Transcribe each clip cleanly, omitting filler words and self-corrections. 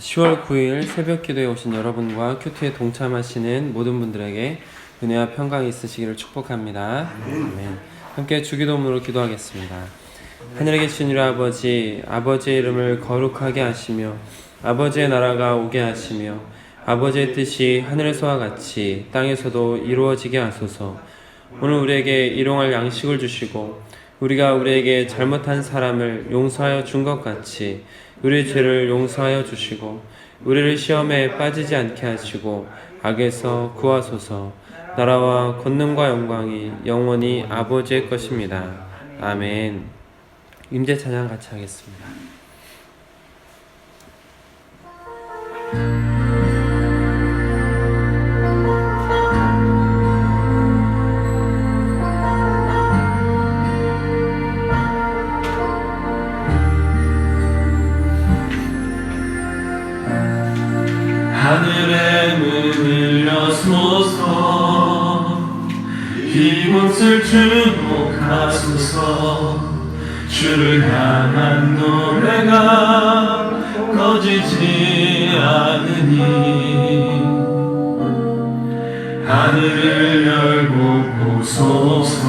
10월 9일 새벽 기도에 오신 여러분과 큐티에 동참하시는 모든 분들에게 은혜와 평강이 있으시기를 축복합니다. 아멘. 함께 주기도문으로 기도하겠습니다. 하늘에 계신 우리 아버지, 아버지의 이름을 거룩하게 하시며 아버지의 나라가 오게 하시며 아버지의 뜻이 하늘에서와 같이 땅에서도 이루어지게 하소서. 오늘 우리에게 일용할 양식을 주시고 우리가 우리에게 잘못한 사람을 용서하여 준 것 같이 우리의 죄를 용서하여 주시고 우리를 시험에 빠지지 않게 하시고 악에서 구하소서. 나라와 권능과 영광이 영원히 아버지의 것입니다. 아멘. 임재 찬양 같이 하겠습니다. 하늘의 문을 여소서. 이곳을 주목하소서. 주를 향한 노래가 꺼지지 않으니 하늘을 열고 보소서.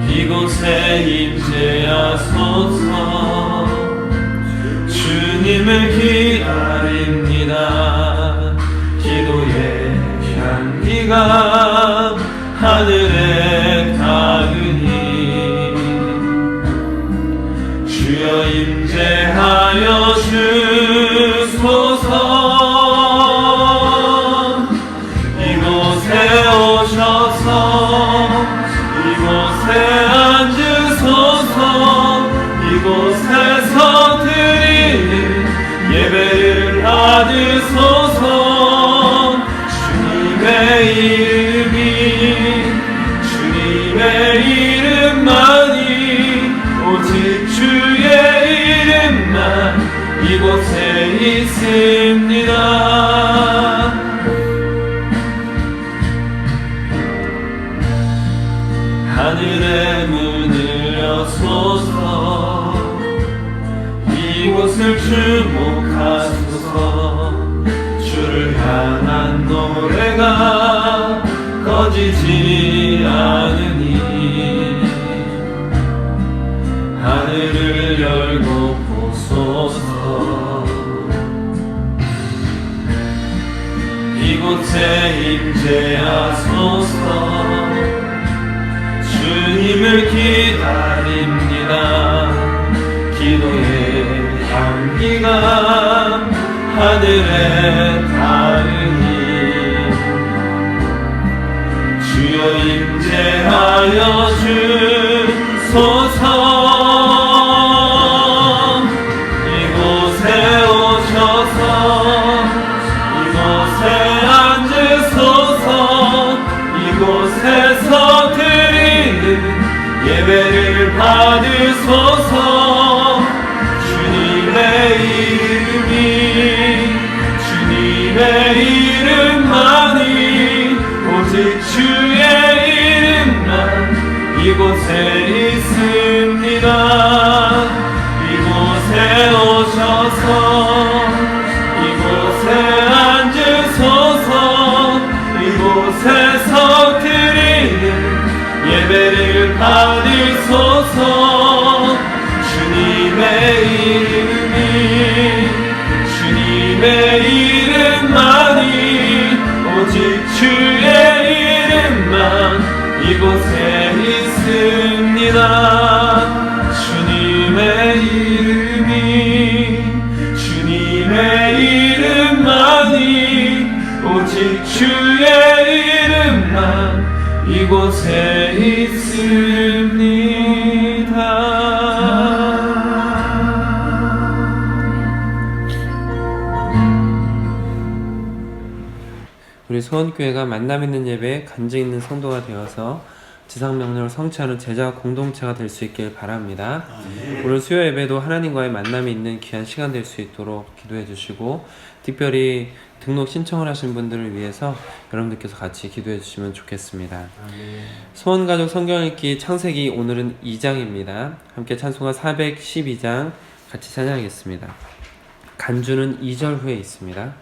이곳에 임재하소서. 주님을 기다립니다. 기도의 향기가 하늘에 닿으니 주여 임재하여 주소서. 이곳에 오셔서 이곳에 앉으소서. 이곳에서 드리는 예배를 받으소서. 주님의 이름만이 오직 주의 이름만 이곳에 있습니다. 하늘의 문을 여소서. 이곳을 주목하소서. 주를 향한 노래가 꺼지지 않으니 하늘을 열고 보소서. 이곳에 임재하소서. 주님을 기다립니다. 기도의 향기가 하늘에 닿으니 주여 임재하여 주소서. 이곳에 오셔서 이곳에 앉으소서. 이곳에서 드리는 예배를 받으소서. 주님의 이름만이 오직 주의 이름만 이곳에 있습니다. 이곳에 오셔서 이곳에 앉으소서. 이곳에서 드리는 예배를 받으소서. 주님의 이름만이 오직 주의 이름만 이곳에 있습니다. 주님의 이름만이 오직 주의 이름만 이곳에 있습니다. 우리 소원교회가 만남 있는 예배에 간증 있는 성도가 되어서 지상명령을 성취하는 제자 공동체가 될 수 있길 바랍니다. 오늘 수요 예배도 하나님과의 만남이 있는 귀한 시간 될 수 있도록 기도해 주시고, 특별히 등록 신청을 하신 분들을 위해서 여러분들께서 같이 기도해 주시면 좋겠습니다. 소원가족 성경 읽기 창세기 오늘은 2장입니다. 함께 찬송가 412장 같이 찬양하겠습니다. 간주는 2절 후에 있습니다.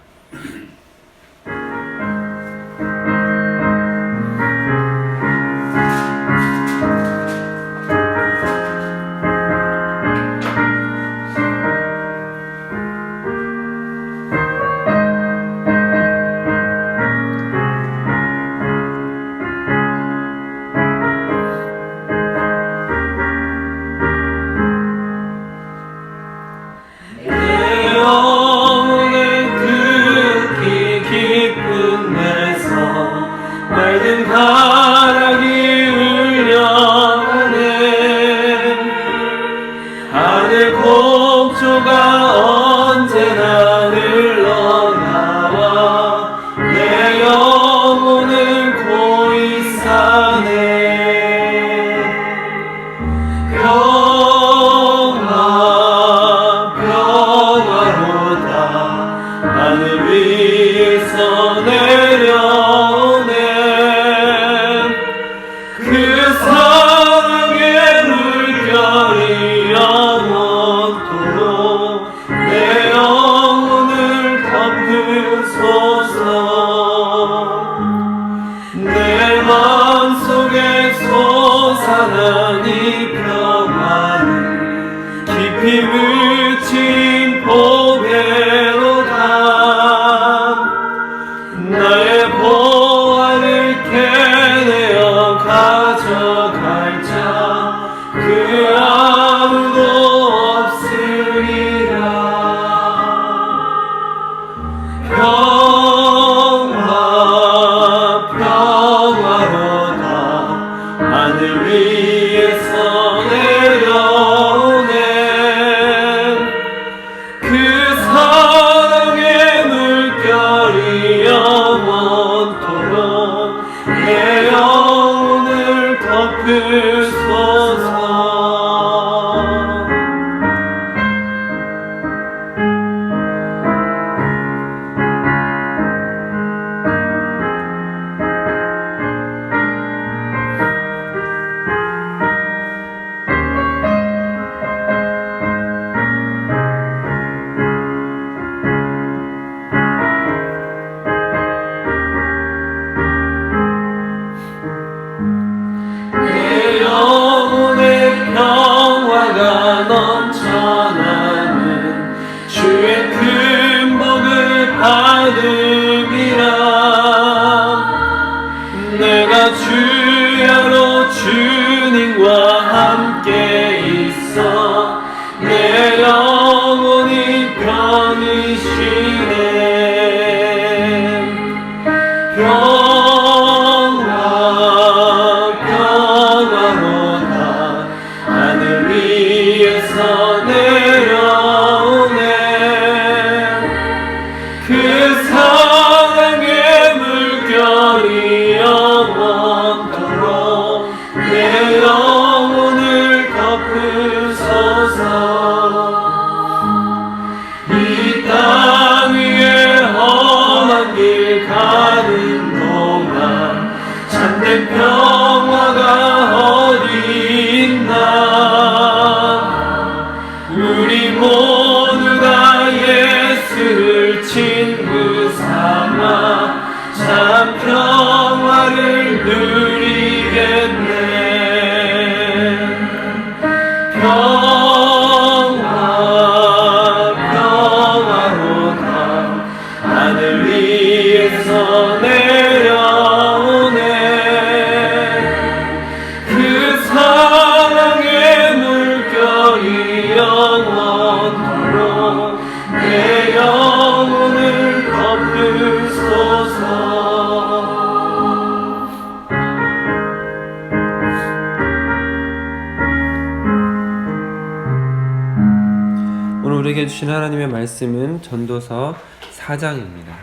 우리에게 주신 하나님의 말씀은 전도서 4장입니다.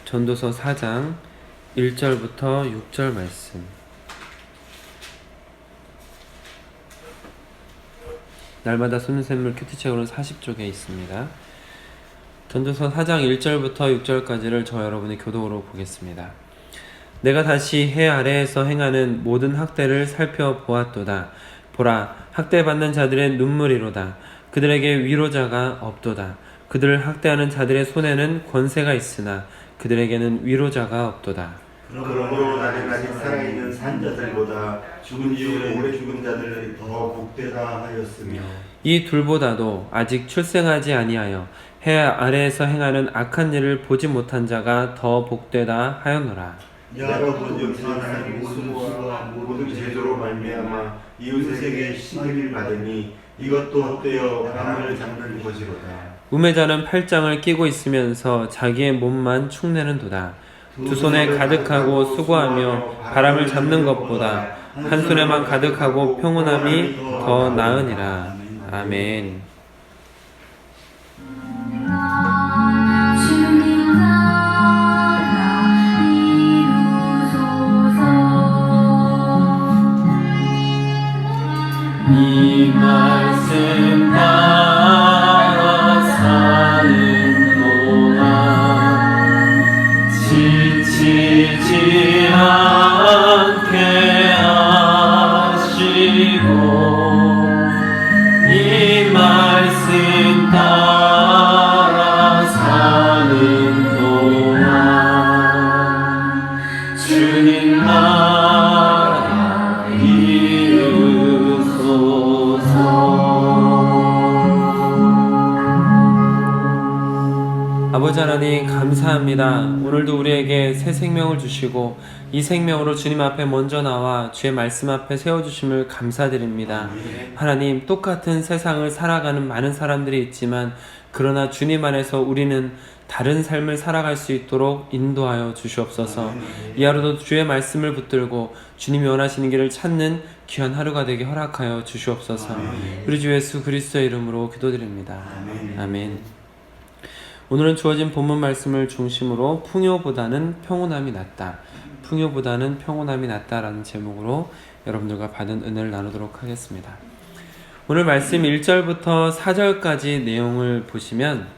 전도서 4장 1절부터 6절 말씀. 날마다 쏘는 샘물 큐티책으로는 40쪽에 있습니다. 전도서 4장 1절부터 6절까지를 저 여러분의 교독으로 보겠습니다. 내가 다시 해 아래에서 행하는 모든 학대를 살펴보았도다. 보라, 학대받는 자들의 눈물이로다. 그들에게 위로자가 없도다. 그들을 학대하는 자들의 손에는 권세가 있으나 그들에게는 위로자가 없도다. 그러므로 나는 아직 살아있는 산자들보다 죽은 지 오래 죽은 자들이 더 복되다 하였으며 이 둘보다도 아직 출생하지 아니하여 해 아래에서 행하는 악한 일을 보지 못한 자가 더 복되다 하였노라. 여러분 용서하는 모든 수고와 모든 제도로 말미암아 이웃에게 시기를 받으니 이것도 헛되어 바람을 잡는 것이로다. 우매자는 팔짱을 끼고 있으면서 자기의 몸만 축내는도다. 두 손에 가득하고 수고하며 바람을 잡는 것보다 한 손에만 가득하고 평온함이 더 나으니라. 아멘. 주님 나라 이루소서. 이 말씀 따라 사는 동안 지치지 않게 하시고 이 말씀 따라 사는 동안 주님 나라 이루소서. 아버지 하나님 감사합니다. 오늘도 우리에게 새 생명을 주시고 이 생명으로 주님 앞에 먼저 나와 주의 말씀 앞에 세워주심을 감사드립니다. 하나님, 똑같은 세상을 살아가는 많은 사람들이 있지만 그러나 주님 안에서 우리는 다른 삶을 살아갈 수 있도록 인도하여 주시옵소서. 이 하루도 주의 말씀을 붙들고 주님이 원하시는 길을 찾는 귀한 하루가 되게 허락하여 주시옵소서. 우리 주 예수 그리스도의 이름으로 기도드립니다. 아멘. 오늘은 주어진 본문 말씀을 중심으로 풍요보다는 평온함이 낫다. 풍요보다는 평온함이 낫다라는 제목으로 여러분들과 받은 은혜를 나누도록 하겠습니다. 오늘 말씀 1절부터 4절까지 내용을 보시면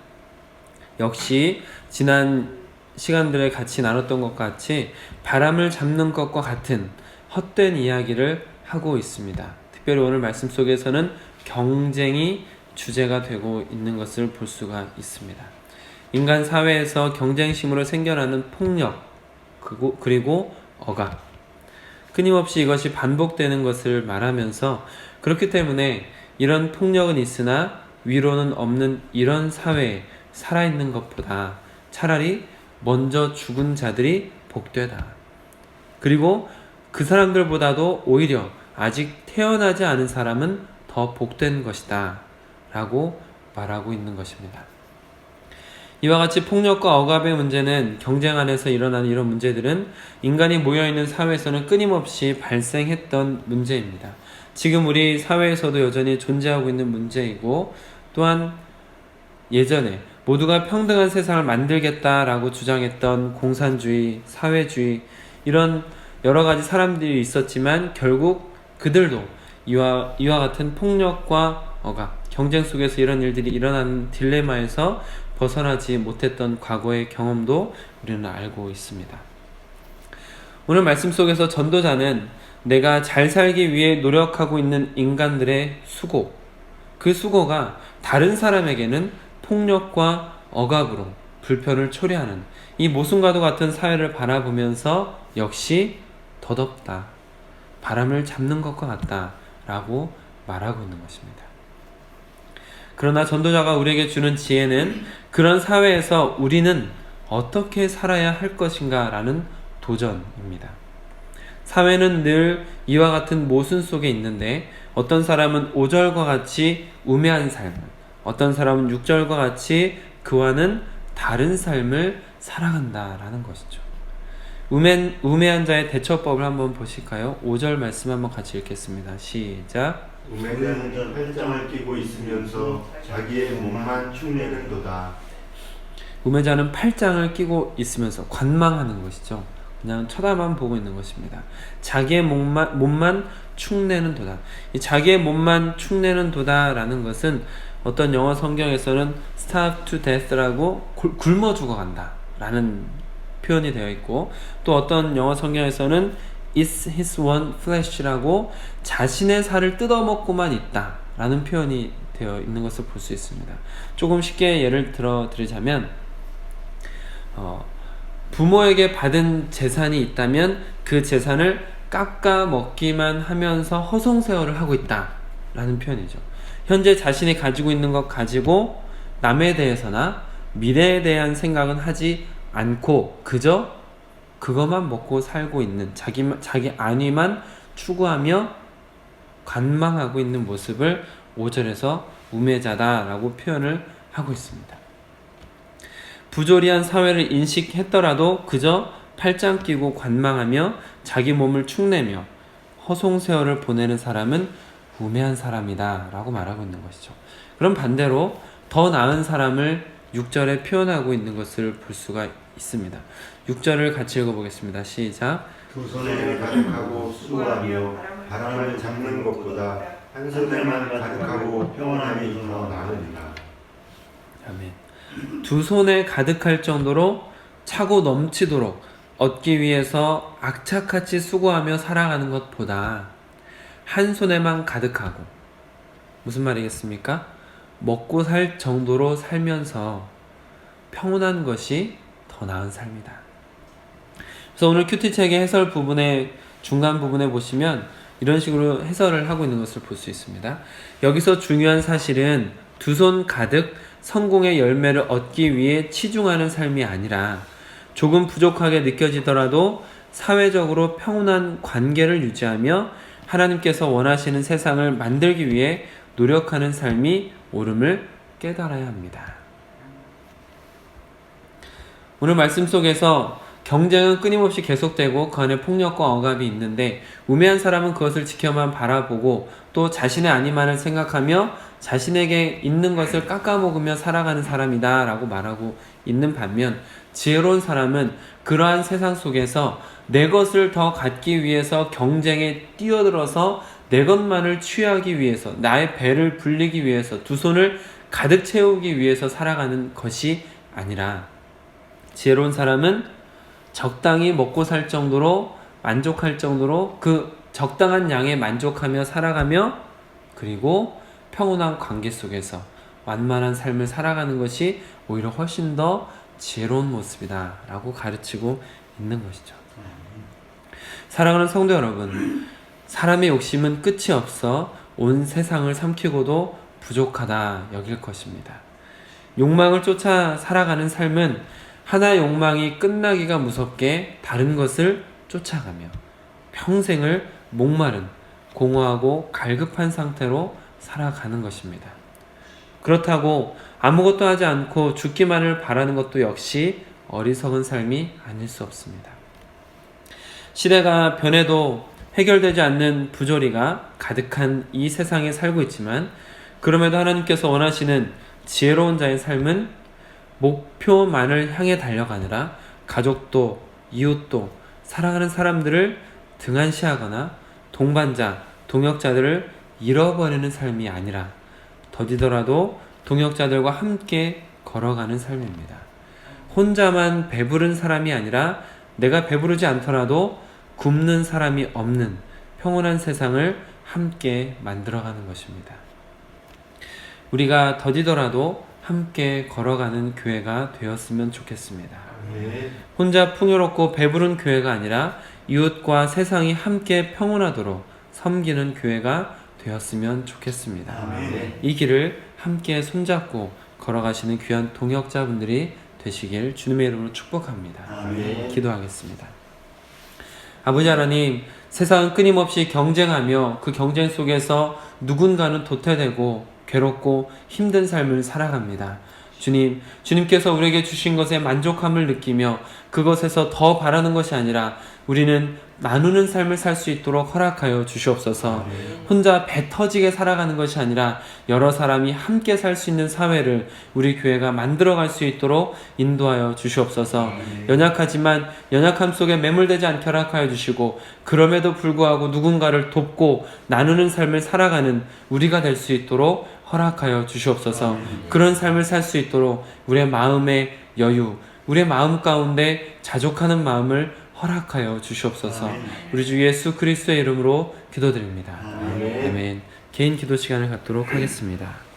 역시 지난 시간들에 같이 나눴던 것 같이 바람을 잡는 것과 같은 헛된 이야기를 하고 있습니다. 특별히 오늘 말씀 속에서는 경쟁이 주제가 되고 있는 것을 볼 수가 있습니다. 인간 사회에서 경쟁심으로 생겨나는 폭력 그리고 억압, 끊임없이 이것이 반복되는 것을 말하면서 그렇기 때문에 이런 폭력은 있으나 위로는 없는 이런 사회에 살아있는 것보다 차라리 먼저 죽은 자들이 복되다. 그리고 그 사람들보다도 오히려 아직 태어나지 않은 사람은 더 복된 것이다 라고 말하고 있는 것입니다. 이와 같이 폭력과 억압의 문제는 경쟁 안에서 일어나는 이런 문제들은 인간이 모여있는 사회에서는 끊임없이 발생했던 문제입니다. 지금 우리 사회에서도 여전히 존재하고 있는 문제이고 또한 예전에 모두가 평등한 세상을 만들겠다라고 주장했던 공산주의, 사회주의 이런 여러 가지 사람들이 있었지만 결국 그들도 이와 같은 폭력과 억압, 경쟁 속에서 이런 일들이 일어나는 딜레마에서 벗어나지 못했던 과거의 경험도 우리는 알고 있습니다. 오늘 말씀 속에서 전도자는 내가 잘 살기 위해 노력하고 있는 인간들의 수고, 그 수고가 다른 사람에게는 폭력과 억압으로 불편을 초래하는 이 모순과도 같은 사회를 바라보면서 역시 더덥다, 바람을 잡는 것과 같다 라고 말하고 있는 것입니다. 그러나 전도자가 우리에게 주는 지혜는 그런 사회에서 우리는 어떻게 살아야 할 것인가 라는 도전입니다. 사회는 늘 이와 같은 모순 속에 있는데 어떤 사람은 5절과 같이 우매한 삶을, 어떤 사람은 6절과 같이 그와는 다른 삶을 살아간다라는 것이죠. 우매한 자의 대처법을 한번 보실까요? 5절 말씀 한번 같이 읽겠습니다. 시작. 우매는 팔짱을 끼고 있으면서 자기의 몸만 축내는도다. 우매자는 팔짱을 끼고 있으면서 관망하는 것이죠. 그냥 쳐다만 보고 있는 것입니다. 자기의 몸만 축내는 도다. 이 자기의 몸만 축내는 도다라는 것은 어떤 영어 성경에서는 starve to death라고 굶어 죽어간다 라는 표현이 되어 있고, 또 어떤 영어 성경에서는 is his one flesh라고 자신의 살을 뜯어먹고만 있다 라는 표현이 되어 있는 것을 볼 수 있습니다. 조금 쉽게 예를 들어 드리자면, 부모에게 받은 재산이 있다면 그 재산을 깎아 먹기만 하면서 허송세월을 하고 있다 라는 표현이죠. 현재 자신이 가지고 있는 것 가지고 남에 대해서나 미래에 대한 생각은 하지 않고 그저 그것만 먹고 살고 있는, 자기 안위만 추구하며 관망하고 있는 모습을 5절에서 우매자다 라고 표현을 하고 있습니다. 부조리한 사회를 인식했더라도 그저 팔짱 끼고 관망하며 자기 몸을 축내며 허송세월을 보내는 사람은 우매한 사람이다 라고 말하고 있는 것이죠. 그럼 반대로 더 나은 사람을 6절에 표현하고 있는 것을 볼 수가 있습니다. 6절을 같이 읽어보겠습니다. 시작. 두 손에 가득하고 수고하며 바람을 잡는 것보다 한 손에만 가득하고 평온함이 더 나으니라. 아멘. 두 손에 가득할 정도로 차고 넘치도록 얻기 위해서 악착같이 수고하며 살아가는 것보다 한 손에만 가득하고, 무슨 말이겠습니까? 먹고 살 정도로 살면서 평온한 것이 더 나은 삶이다. 그래서 오늘 큐티책의 해설 부분의 중간 부분에 보시면 이런 식으로 해설을 하고 있는 것을 볼 수 있습니다. 여기서 중요한 사실은 두 손 가득 성공의 열매를 얻기 위해 치중하는 삶이 아니라 조금 부족하게 느껴지더라도 사회적으로 평온한 관계를 유지하며 하나님께서 원하시는 세상을 만들기 위해 노력하는 삶이 옳음을 깨달아야 합니다. 오늘 말씀 속에서 경쟁은 끊임없이 계속되고 그 안에 폭력과 억압이 있는데, 우매한 사람은 그것을 지켜만 바라보고 또 자신의 안위만을 생각하며 자신에게 있는 것을 깎아먹으며 살아가는 사람이다 라고 말하고 있는 반면, 지혜로운 사람은 그러한 세상 속에서 내 것을 더 갖기 위해서 경쟁에 뛰어들어서 내 것만을 취하기 위해서, 나의 배를 불리기 위해서, 두 손을 가득 채우기 위해서 살아가는 것이 아니라, 지혜로운 사람은 적당히 먹고 살 정도로, 만족할 정도로 그 적당한 양에 만족하며 살아가며, 그리고 평온한 관계 속에서 완만한 삶을 살아가는 것이 오히려 훨씬 더 지혜로운 모습이다 라고 가르치고 있는 것이죠. 사랑하는 성도 여러분, 사람의 욕심은 끝이 없어 온 세상을 삼키고도 부족하다 여길 것입니다. 욕망을 쫓아 살아가는 삶은 하나의 욕망이 끝나기가 무섭게 다른 것을 쫓아가며 평생을 목마른 공허하고 갈급한 상태로 살아가는 것입니다. 그렇다고 아무것도 하지 않고 죽기만을 바라는 것도 역시 어리석은 삶이 아닐 수 없습니다. 시대가 변해도 해결되지 않는 부조리가 가득한 이 세상에 살고 있지만, 그럼에도 하나님께서 원하시는 지혜로운 자의 삶은 목표만을 향해 달려가느라 가족도 이웃도 사랑하는 사람들을 등한시하거나 동반자, 동역자들을 잃어버리는 삶이 아니라 더디더라도 동역자들과 함께 걸어가는 삶입니다. 혼자만 배부른 사람이 아니라 내가 배부르지 않더라도 굶는 사람이 없는 평온한 세상을 함께 만들어가는 것입니다. 우리가 더디더라도 함께 걸어가는 교회가 되었으면 좋겠습니다. 혼자 풍요롭고 배부른 교회가 아니라 이웃과 세상이 함께 평온하도록 섬기는 교회가 되었으면 좋겠습니다. 아멘. 이 길을 함께 손잡고 걸어가시는 귀한 동역자분들이 되시길 주님의 이름으로 축복합니다. 아멘. 기도하겠습니다. 아버지 하나님, 세상은 끊임없이 경쟁하며 그 경쟁 속에서 누군가는 도태되고 괴롭고 힘든 삶을 살아갑니다. 주님께서 우리에게 주신 것에 만족함을 느끼며 그것에서 더 바라는 것이 아니라 우리는 나누는 삶을 살 수 있도록 허락하여 주시옵소서. 혼자 배 터지게 살아가는 것이 아니라 여러 사람이 함께 살 수 있는 사회를 우리 교회가 만들어갈 수 있도록 인도하여 주시옵소서. 연약하지만 연약함 속에 매몰되지 않게 허락하여 주시고, 그럼에도 불구하고 누군가를 돕고 나누는 삶을 살아가는 우리가 될 수 있도록 허락하여 주시옵소서. 그런 삶을 살 수 있도록 우리의 마음의 여유, 우리의 마음 가운데 자족하는 마음을 허락하여 주시옵소서. 우리 주 예수 그리스도의 이름으로 기도드립니다. 아멘. 개인 기도 시간을 갖도록 하겠습니다.